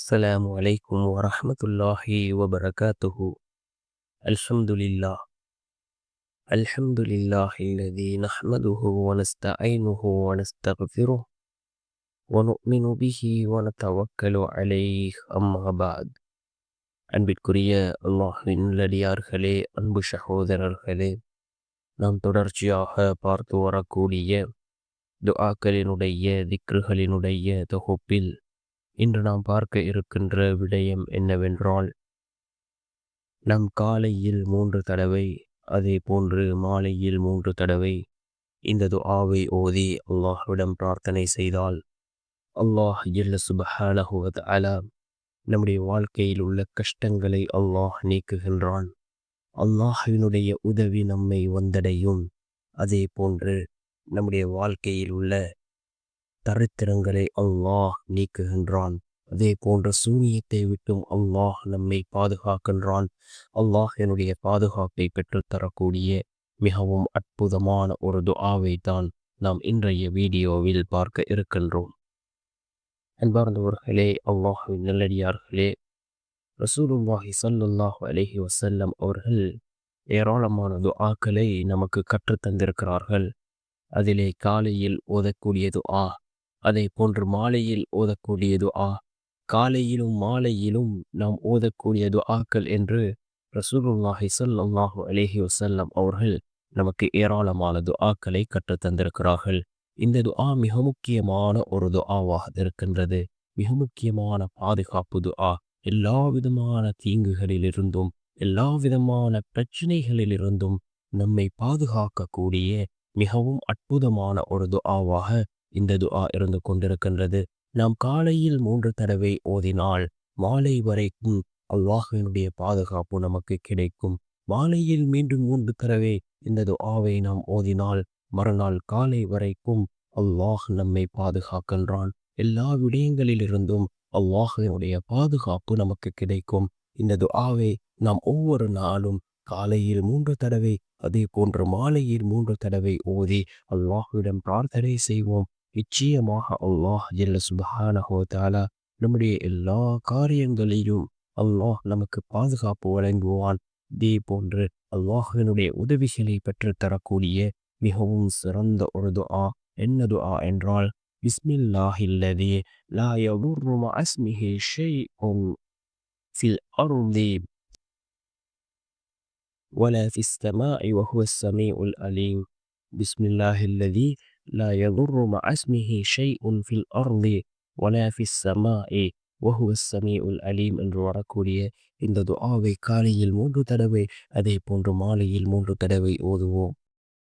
السلام عليكم ورحمة الله وبركاته. الحمد لله. الحمد لله الذي نحمده ونستعينه ونستغفره ونؤمن به ونتوكل عليه. أما بعد. அன்பிற்குரிய அல்லாஹ்வின் நல்லடியார்களே, அன்பு சகோதரர்களே, நாம் தொடர்ச்சியாக பார்த்து வரக்கூடிய துஆக்களினுடைய திக்ருகளினுடைய தொகுப்பில் இன்று நாம் பார்க்க இருக்கின்ற விடயம் என்னவென்றால், நம் காலையில் 3 தடவை, அதே போன்று மாலையில் 3 தடவை இந்த துஆவை ஓதி அல்லாஹ்விடம் பிரார்த்தனை செய்தால் அல்லாஹ் ஜல்ல சுப்ஹானஹு வ தஆலா நம்முடைய வாழ்க்கையில் உள்ள கஷ்டங்களை அல்லாஹ் நீக்குகின்றான். அல்லாஹ்வினுடைய உதவி நம்மை வந்தடையும். அதே போன்று நம்முடைய வாழ்க்கையில் உள்ள தரித்திரங்களை அல்லாஹ் நீக்குகின்றான். அதே போன்ற சூனியத்தை விட்டும் அல்லாஹ் நம்மை பாதுகாக்கின்றான். அல்லாஹ் என்னுடைய பாதுகாப்பை பெற்றுத்தரக்கூடிய மிகவும் அற்புதமான ஒரு துஆவை தான் நாம் இன்றைய வீடியோவில் பார்க்க இருக்கின்றோம். அன்பார்ந்தவர்களே, அல்லாஹ்வின் நல்லடியார்களே, ரசூலுல்லாஹி ஸல்லல்லாஹு அலைஹி வஸல்லம் அவர்கள் ஏராளமான துஆக்களை நமக்கு கற்றுத் தந்திருக்கிறார்கள். அதிலே காலையில் ஓதக்கூடிய துஆ, அதே போன்று மாலையில் ஓதக்கூடிய துஆ, காலையிலும் மாலையிலும் நாம் ஓதக்கூடிய துஆக்கள் என்று ரசூலுல்லாஹி ஸல்லல்லாஹு அலைஹி வஸல்லம் அவர்கள் நமக்கு ஏராளமான துஆக்களை கற்றுத் தந்திருக்கிறார்கள். இந்த துஆ மிக முக்கியமான ஒரு துஆவாக இருக்கின்றது. மிக முக்கியமான பாதுகாப்பு துஆ. எல்லா விதமான தீங்குகளிலிருந்தும் எல்லா விதமான பிரச்சனைகளிலிருந்தும் நம்மை பாதுகாக்கக்கூடிய மிகவும் அற்புதமான ஒரு துஆவாக இந்த துஆ இருந்து கொண்டிருக்கின்றது. நாம் காலையில் 3 தடவை ஓதினால் மாலை வரைக்கும் அல்லாஹ்வினுடைய பாதுகாப்பு நமக்கு கிடைக்கும். மாலையில் மீண்டும் 3 தடவை இந்த துஆவை நாம் ஓதினால் மறுநாள் காலை வரைக்கும் அல்லாஹ் நம்மை பாதுகாக்கின்றான். எல்லா விடயங்களிலிருந்தும் அல்லாஹ்வினுடைய பாதுகாப்பு நமக்கு கிடைக்கும். இந்த துஆவை நாம் ஒவ்வொரு நாளும் காலையில் 3 தடவை, அதே போன்று மாலையில் 3 தடவை ஓதி அல்லாஹ்விடம் பிரார்த்தனை செய்வோம். நிச்சயமாக அல்லாஹ் ஜல்ல சுப்ஹானஹு வ தஆலா நம்முடைய எல்லா காரியங்களிலும் அல்லாஹ் நமக்கு பாதுகாப்பு வழங்குவான். இதே போன்று அல்லாஹ்வினுடைய உதவிகளை பெற்றுத்தரக்கூடிய மிகவும் சிறந்த ஒரு துஆ என்ன துஆ என்றால், பிஸ்மில்லாஹில்லதி லா யதுர்ரு மஅ இஸ்மிஹி ஷைஉன் ஃபில் அர்தி ولا في السماء وهو السميع العليم. بسم الله الذي لا يضر مع اسمه شيء في الأرض ولا في السماء وهو السميع العليم என்று வரக்கூடிய இந்த துஆவை காலையில் 3 தடவை, அதே போன்று மாலையில் 3 தடவை ஓதுவோம்.